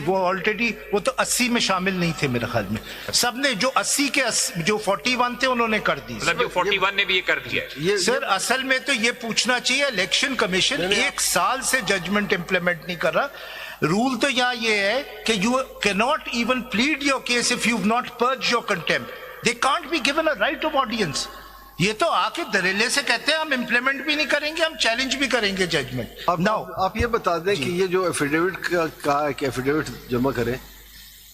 वो ऑलरेडी वो तो 80 में शामिल नहीं थे मेरे ख्याल में। सबने जो 80 के जो 41 थे उन्होंने कर दी। मतलब जो 41 ने भी ये कर दिया। सर असल में तो ये पूछना चाहिए, इलेक्शन कमीशन 1 साल से जजमेंट इंप्लीमेंट नहीं कर रहा। रूल तो यहाँ ये है कि you can not even plead your case if you have not purged your contempt. They can't be given a right of audience. ये तो आके दरेले से कहते हैं हम इंप्लीमेंट भी नहीं करेंगे, हम चैलेंज भी करेंगे जजमेंट। नाउ आप ये बता दें कि ये जो एफिडेविट का कहा है कि एफिडेविट जमा करें,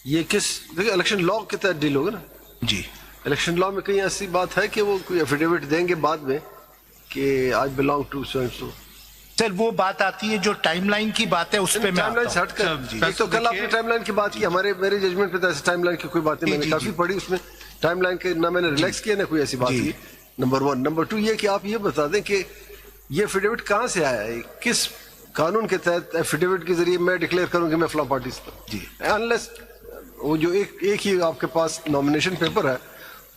ये किस, देखिए इलेक्शन लॉ के तहत डील होगा ना जी। इलेक्शन लॉ में कहीं ऐसी बात है कि वो कोई एफिडेविट देंगे बाद में कि I belong to so and so? Sir वो बात आती है जो टाइमलाइन की बात है उस पे मैं टाइमलाइन हट कर, एक तो कल आपने टाइमलाइन की बात की, मेरे जजमेंट पे तो ऐसे टाइमलाइन की कोई बात नहीं, मैंने काफी पढ़ी उसमें टाइमलाइन के, ना मैंने रिलैक्स किया ना कोई ऐसी बात की। नंबर 1। नंबर 2 ये कि आप ये बता दें कि ये एफिडेविट कहाँ से आया है, किस कानून के तहत एफिडेविट के जरिए मैं डिक्लेयर करूं कि मैं फलां पार्टी से जी, अनलेस वो जो एक ही आपके पास नॉमिनेशन पेपर है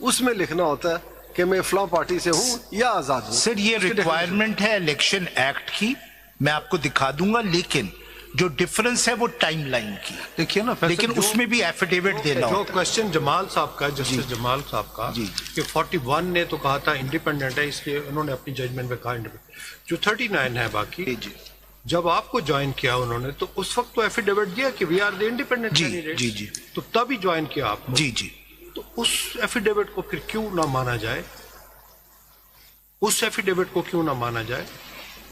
उसमें लिखना होता है कि मैं फलां पार्टी से हूं या आजाद हूं। सर ये रिक्वायरमेंट है इलेक्शन एक्ट की, मैं आपको दिखा दूंगा, लेकिन जो डिफरेंस है वो टाइमलाइन की, देखिए ना, लेकिन उसमें भी एफिडेविट देना जो होता है। क्वेश्चन जमाल साहब का, जस्टिस जमाल साहब का कि 41 ने तो कहा था इंडिपेंडेंट है, इसलिए उन्होंने अपनी जजमेंट में कहा इंडिपेंडेंट। जो 39 है बाकी, जब आपको ज्वाइन किया उन्होंने तो उस वक्त तो एफिडेविट दिया कि we are the independent candidate. जी जी, तो तभी ज्वाइन किया आपको। जी जी, तो उस एफिडेविट को फिर क्यों ना माना जाए? उस एफिडेविट को क्यों ना माना जाए?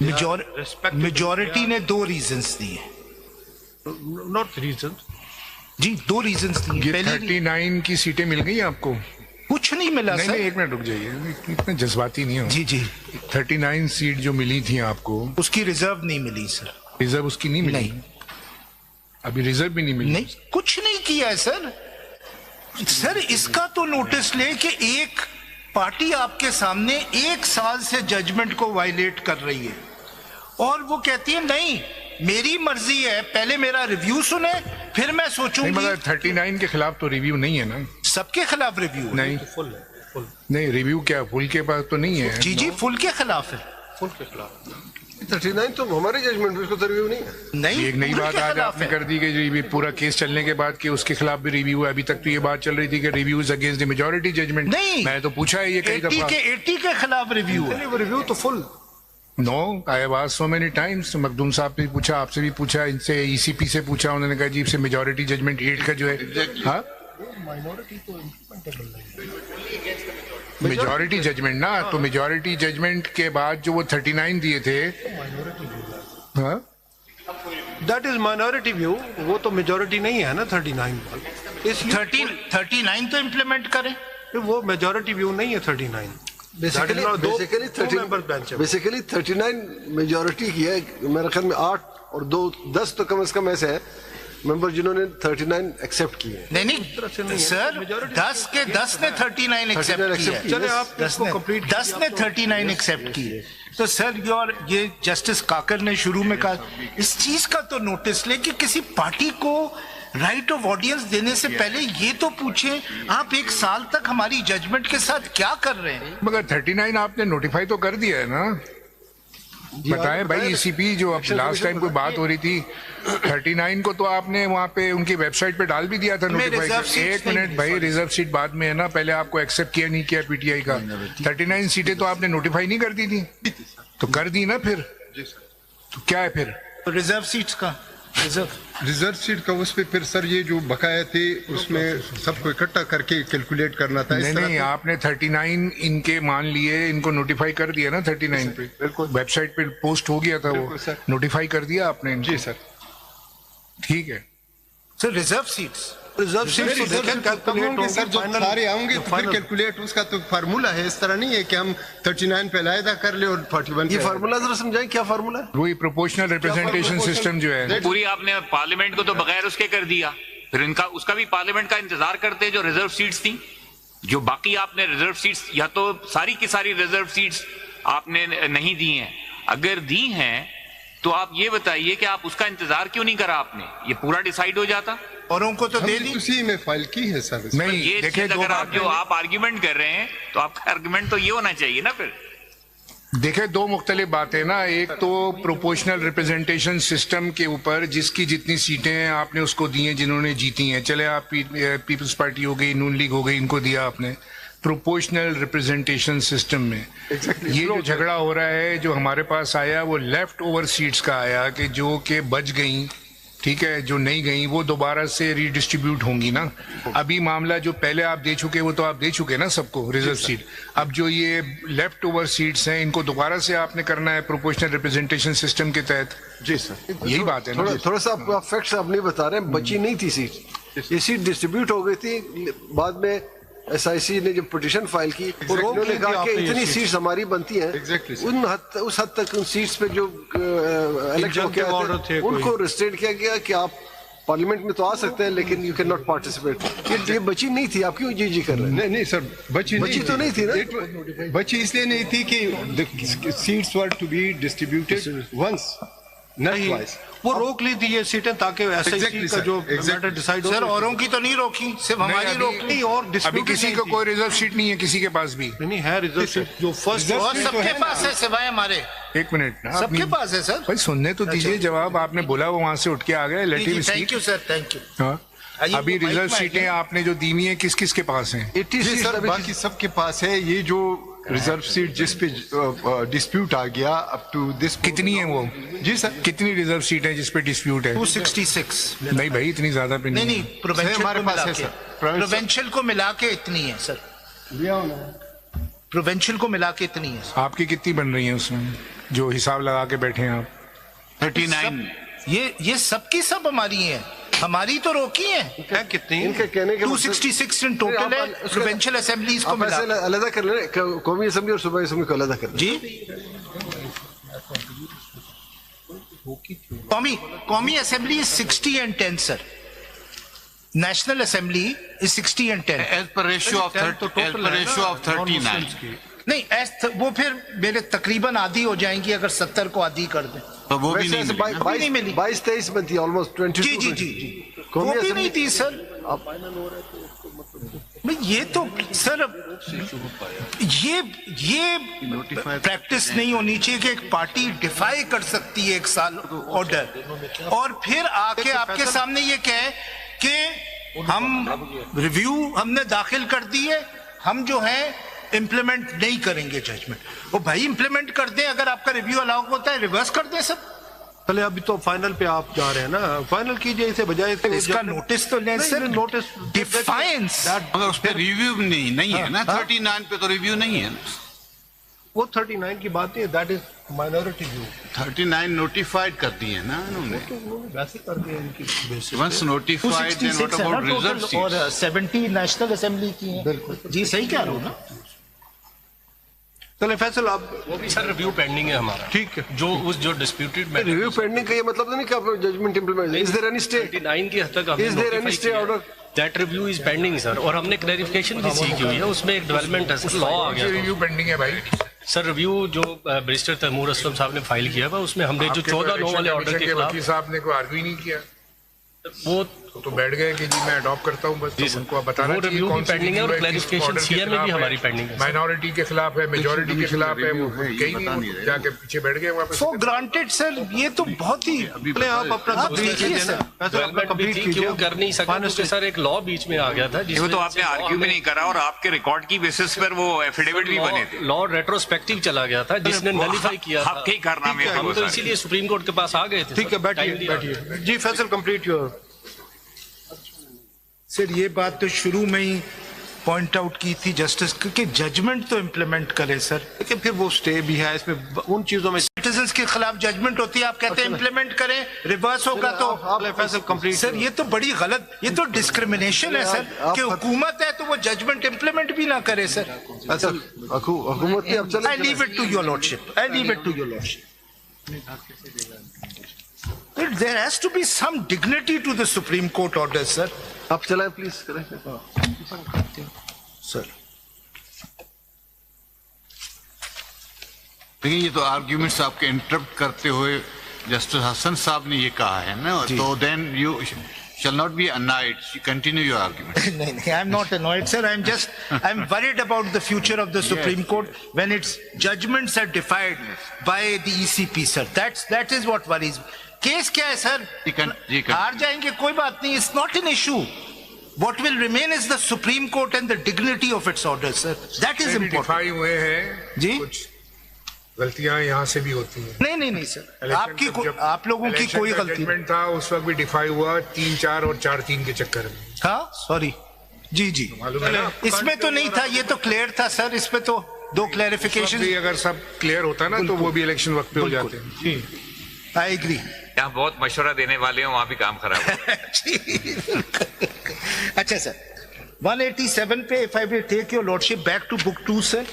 मेजॉरिटी ने 2 रीजंस दिए, नॉट रीजन जी, 2 रीजंस दिए। 39 की सीटें मिल गई आपको? कुछ नहीं मिला नहीं, सर। नहीं, एक मिनट रुक जाइए, इतने जज्बाती नहीं हो। जी जी, 39 सीट जो मिली थी आपको, उसकी रिजर्व नहीं मिली सर। रिजर्व उसकी नहीं मिली? नहीं, अभी रिजर्व भी नहीं मिली? नहीं, कुछ नहीं किया है सर। सर इसका तो नोटिस ले कि एक पार्टी आपके सामने 1 साल से जजमेंट को वायलेट कर रही है और वो कहती है नहीं मेरी मर्जी है, पहले मेरा रिव्यू सुने फिर मैं सोचूंगी। नहीं, मगर 39 के खिलाफ तो रिव्यू नहीं है ना? सबके खिलाफ रिव्यू नहीं, तो फुल है, फुल नहीं रिव्यू क्या फुल के पास तो नहीं है? जी जी, फुल के खिलाफ है। फुल के खिलाफ 39 तो हमारे जजमेंट में, उसको तो रिव्यू नहीं है। नहीं, एक नई बात आज आपने कर दी कि पूरा केस चलने के बाद कि उसके खिलाफ भी रिव्यू है। अभी तक तो ये बात चल रही थी कि reviews against the majority judgment. नहीं, मैं तो पूछा है ये कई दफा। 80 के खिलाफ रिव्यू है। वो रिव्यू तो full. No, I have asked so many times. Makhdoom sahab ने पूछा, आपसे भी पूछा, इनसे ईसीपी से पूछा, उन्होंने कहा जी से मेजॉरिटी जजमेंट 8 का जो है, हाँ माइनॉरिटी तो इम्प्लीमेंटेबल नहीं। मेजॉरिटी जजमेंट ना, तो मेजॉरिटी जजमेंट के बाद जो वो 39 दिए थे, हाँ दैट इज माइनॉरिटी व्यू, वो तो मेजॉरिटी नहीं है ना 39 वाला। इसलिए 39 तो इम्प्लीमेंट करें, वो मेजॉरिटी व्यू नहीं है 39। बेसिकली 39 मेजॉरिटी की है, मेरे ख्याल में 8 और 2 10 तो कम से कम ऐसे है मेंबर जिन्होंने 39 एक्सेप्ट किए। नहीं नहीं सर, 10 के 10 ने 39 एक्सेप्ट किए। चले आप 10 ने 39 एक्सेप्ट किए। तो सर ये जस्टिस काकर ने शुरू में कहा, इस चीज का तो नोटिस ले कि किसी पार्टी को राइट ऑफ ऑडियंस देने से पहले ये तो पूछे आप 1 साल तक हमारी जजमेंट के साथ क्या कर रहे हैं। मगर 39 आपने नोटिफाई तो कर दिया है ना? बताएं भाई, ईसीपी जो अब लास्ट टाइम कोई बात हो रही थी 39 को तो आपने वहाँ पे उनकी वेबसाइट पे डाल भी दिया था नोटिफाई। 1 मिनट भाई, रिजर्व सीट बाद में है ना, पहले आपको एक्सेप्ट किया नहीं किया पीटीआई का। 39 सीटें तो आपने नोटिफाई नहीं कर दी थी, तो कर दी ना फिर, तो क्या है फिर? रिजर्व सीट्स का रिजर्व सीट का उस पे फिर सर ये जो बकाया थे उसमें सबको इकट्ठा करके कैलकुलेट करना था। नहीं, आपने 39 इनके मान लिए, इनको नोटिफाई कर दिया ना 39 पे, बिल्कुल वेबसाइट पे पोस्ट हो गया था वो, नोटिफाई कर दिया आपने इनको। जी सर, ठीक है सर। रिजर्व सीट्स सर जो सारे आएंगे तो फिर कैलकुलेट, उसका तो फार्मूला है, इस तरह नहीं है कि हम 39 पे अलहदा कर ले और 41 ये फार्मूला जरा समझाएं, क्या फार्मूला है? वही प्रोपोर्शनल रिप्रेजेंटेशन सिस्टम जो है। पूरी आपने पार्लियामेंट को तो बगैर उसके कर दिया, फिर इनका उसका भी पार्लियामेंट का इंतजार करते जो रिजर्व सीट्स थी, जो बाकी आपने रिजर्व सीट्स या तो सारी की सारी रिजर्व सीट्स आपने नहीं दी हैं। अगर दी हैं तो आप ये बताइए कि आप उसका इंतजार क्यों नहीं करा आपने? ये पूरा डिसाइड हो जाता। औरों को तो दे दी, उसी में फाइल की है सर। नहीं, ये देखिए अगर आप जो आप आर्ग्यूमेंट कर रहे हैं तो आपका आर्ग्यूमेंट तो ये होना चाहिए ना फिर। देखे, दो मुख्तलिफ बातें ना। एक तो प्रोपोर्शनल रिप्रेजेंटेशन सिस्टम के ऊपर जिसकी जितनी सीटें आपने उसको दी हैं, जिन्होंने जीती हैं, चले आप पीपल्स पार्टी हो गई, नून लीग हो गई, इनको दिया आपने प्रोपोर्शनल रिप्रेजेंटेशन सिस्टम में। ये जो झगड़ा हो रहा है, जो हमारे पास आया वो लेफ्ट ओवर सीट्स का आया, कि जो के बच गई, ठीक है, जो नहीं गई वो दोबारा से रीडिस्ट्रीब्यूट होंगी ना। अभी मामला जो पहले आप दे चुके वो तो आप दे चुके ना सबको रिजर्व सीट। अब जो ये लेफ्ट ओवर सीट्स हैं इनको दोबारा से आपने करना है प्रोपोर्शनल रिप्रेजेंटेशन सिस्टम के तहत। जी सर, यही बात है ना। थोड़ा सा आप फैक्ट्स आप नहीं बता रहे हैं। बची नहीं थी सीट, ये सीट डिस्ट्रीब्यूट हो गई थी। बाद में SIC ने जब पिटीशन फाइल की और उन्होंने कहा कि इतनी सीट्स हमारी बनती हैं, उस हद तक उन सीट्स पे जो इलेक्शन के ऑर्डर थे उनको रिस्ट्रेंट किया गया कि आप पार्लियामेंट में तो आ सकते हैं लेकिन यू कैन नॉट पार्टिसिपेट। ये बची नहीं थी, आप क्यों जी कर रहे हैं? नहीं सर, बची तो नहीं थी ना। बची इसलिए नहीं थी कि seats were to be distributed once, नहीं, वो रोक ली थी ये सीटें ताकि SIC का जो मैटर डिसाइड हो। सर औरों की तो नहीं रोकी, सिर्फ हमारी रोकी। और अभी किसी को कोई रिजर्व सीट नहीं है, किसी के पास भी नहीं है रिजर्व सीट जो फर्स्ट। और सबके पास है सिवाय हमारे। एक मिनट ना, सबके पास है सर। भाई सुनने तो दीजिए जवाब। आपने बोला वो वहां से उठ के आ गए। Thank you sir, thank you. अभी रिजर्व सीटें आपने जो दी हुई है किस किस के पास हैं? 80 सर बाकी सबके पास है। ये जो रिजर्व सीट जिस पे डिस्प्यूट आ गया अप टू दिस, कितनी है वो? जी सर, कितनी रिजर्व सीट है जिस पे डिस्प्यूट है? 266। नहीं भाई, इतनी ज्यादा पे नहीं, हमारे पास है सर। प्रोवेंशियल को मिला के इतनी है सर, प्रोवेंशियल को मिला के इतनी है। आपकी कितनी बन रही है उसमें जो हिसाब लगा के बैठे हैं आप? 39। ये सबकी सब हमारी है, हमारी तो रोकी है। कितनी? इनके कहने के 266 इन टोटल है प्रोविंशियल असेंबलीज को मिला। अलग कर ले, कौमी असेंबली और सूबाई असेंबली को अलग कर ले। जी, कौमी assembly is 60 and 10 sir. National assembly is 60 and 10 as per ratio of 39। नहीं, वो फिर मेरे तकरीबन आधी हो जाएंगी अगर 70 को आधी कर दें तो वो भी नहीं मिली। 22-23 बनती है, ऑलमोस्ट 22। जी, वो भी नहीं थी सर। ये तो सर ये प्रैक्टिस नहीं होनी चाहिए कि एक पार्टी डिफाई कर सकती है 1 साल ऑर्डर और फिर आके आपके सामने ये कहे कि हम रिव्यू हमने दाखिल कर दी है, हम जो है इम्प्लीमेंट नहीं करेंगे जजमेंट। वो भाई इम्प्लीमेंट कर दें, अगर आपका रिव्यू अलाउ होता है रिवर्स कर दें सब। चले अभी तो फाइनल पे आप जा रहे हैं ना, फाइनल कीजिए इसे बजाय इसका नोटिस तो लें सर। नोटिस डिफाइंस मगर उस पे रिव्यू नहीं है ना। 39 पे तो रिव्यू नहीं है। वो 39 की बात है, that is minority view. 39 notified कर दिए ना उन्होंने, वैसे कर दिए इनकी basis once notified then what about reserve seats और 70 नेशनल असेंबली की हैं। बिल्कुल जी, सही कह रहा हूं ना। चले फैसल आप वो भी सर रिव्यू पेंडिंग है हमारा। ठीक है, जो डिस्प्यूटेड मैटर रिव्यू पेंडिंग का ये मतलब तो नहीं कि आप judgment implement. Is there any stay? 39 की हद तक is there any stay order? That review is pending sir. और हमने क्लैरिफिकेशन भी सीखी हुई है, उसमें एक डेवलपमेंट है सर, लॉ आ गया रिव्यू पेंडिंग है भाई सर। रिव्यू जो बैरिस्टर तैमूर असलम साहब ने फाइल किया है उसमें हमने जो 14/9 वाले ऑर्डर के खिलाफ, वकील साहब ने कोई आर्ग्यू नहीं किया, वो तो बैठ गए कि जी मैं अडॉप्ट करता हूं बस। तो उनको बताना चाहिए रिव्यू भी पेंडिंग है और क्लैरिफिकेशन सीएम में भी हमारी पेंडिंग है। माइनॉरिटी के खिलाफ है, मेजॉरिटी के खिलाफ है, वो कहीं नहीं जाके पीछे बैठ गए वापस। सो ग्रांटेड सर, ये तो बहुत ही आप अपना देखिए सर, कंप्लीट कीजिए। वो कर नहीं सकते सर, एक लॉ बीच में आ गया था वो तो आपने आर्ग्यू भी नहीं करा और आपके रिकॉर्ड की बेसिस पर वो एफिडेविट भी बने थे। लॉ रेट्रोस्पेक्टिव चला गया था जिसने नलिफाई किया था। आपके कारनामे थे हम तो इसीलिए सुप्रीम कोर्ट के पास आ गए थे। ठीक है, बैठिए जी। Faisal complete your. सर ये बात तो शुरू में ही पॉइंट आउट की थी जस्टिस कि जजमेंट तो इम्प्लीमेंट करे सर, लेकिन फिर वो स्टे भी है इसमें, उन चीजों में सिटीजंस के खिलाफ जजमेंट होती है, आप कहते हैं इम्प्लीमेंट करें, रिवर्स होगा तो फैसल कंप्लीट। सर ये तो बड़ी गलत, ये तो डिस्क्रिमिनेशन है सर कि हुकूमत है तो वो जजमेंट इम्प्लीमेंट भी ना करे सर। हुकूमत की अब चले। I leave it to your lordship, I leave it to your lordship. There has to be some dignity to the Supreme Court orders, sir. आप चलाएं प्लीज करें सर। लेकिन ये तो आर्ग्यूमेंट्स आपके इंटरप्ट करते हुए जस्टिस हसन साहब ने ये कहा है ना, तो then you shall not be annoyed. Continue your argument. No, I'm not annoyed, sir. I'm worried about the future of the Supreme Court when its judgments are defied by the ECP, sir. That is what worries me. Case क्या है, sir? हार जाएंगे, कोई बात नहीं. It's not an issue. What will remain is the Supreme Court and the dignity of its orders, sir. That is important. डिफाई हुए हैं जी? कुछ गलतियां यहाँ से भी होती हैं. नहीं सर. आप लोगों की कोई गलती नहीं था. उस वक्त भी डिफाई हुआ 3-4 और 4-3 के चक्कर में. हाँ, सॉरी. जी. इसमें तो नहीं था, ये तो क्लियर था सर. इसमें तो 2 क्लैरिफिकेशन. अगर सब क्लियर होता ना तो वो भी इलेक्शन वक्त पे हो जाते हैं. I agree. यहाँ बहुत मशवरा देने वाले हैं, वहां भी काम खराब है. अच्छा सर, 187 पे if I will take your lordship back to book 2 sir.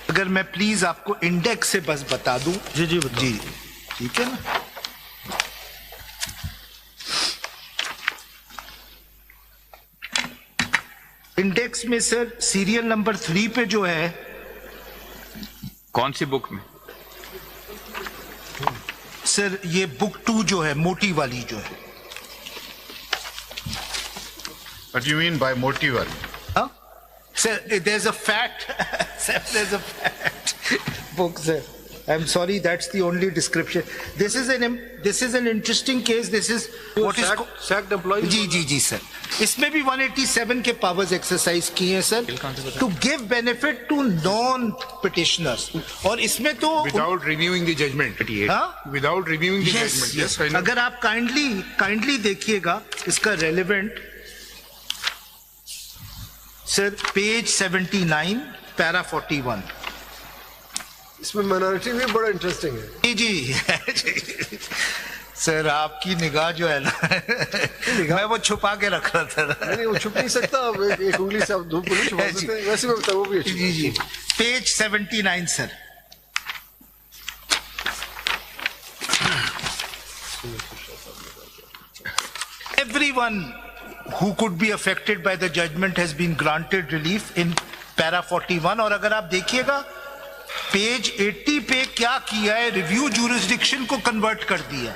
अगर मैं प्लीज आपको इंडेक्स से बस बता दूं. जी ठीक है ना. इंडेक्स में सर सीरियल नंबर 3 पे जो है. कौन सी बुक में सर? ये बुक 2 जो है, मोटी वाली जो है. What do you mean by मोटी वाली? Huh? Sir, there's a fact. Sir, there's a fact book, sir. I'm sorry, that's the only description. This is an interesting case. This is what is sacked employees. Ji sir. इसमें भी 187 के powers exercise किए हैं sir, to give benefit to non petitioners. और इसमें तो without reviewing the judgment. Without reviewing the judgment. अगर आप काइंडली देखिएगा इसका रेलेवेंट सर, पेज 79 पैरा 41. इसमें माइनॉरिटी भी बड़ा इंटरेस्टिंग है. जी सर, आपकी निगाह जो है ना, मैं वो छुपा के रख रहा था. नहीं, वो छुप नहीं सकता. एक उंगली से आप धूप को नहीं छुपा सकते. वैसे मैं बताऊं, वो भी अच्छी. जी page 79 sir. Everyone who could be affected by the judgment has been granted relief in para 41. और अगर आप देखिएगा पेज 80 पे क्या किया है, रिव्यू जुरिस्डिक्शन को कन्वर्ट कर दिया है.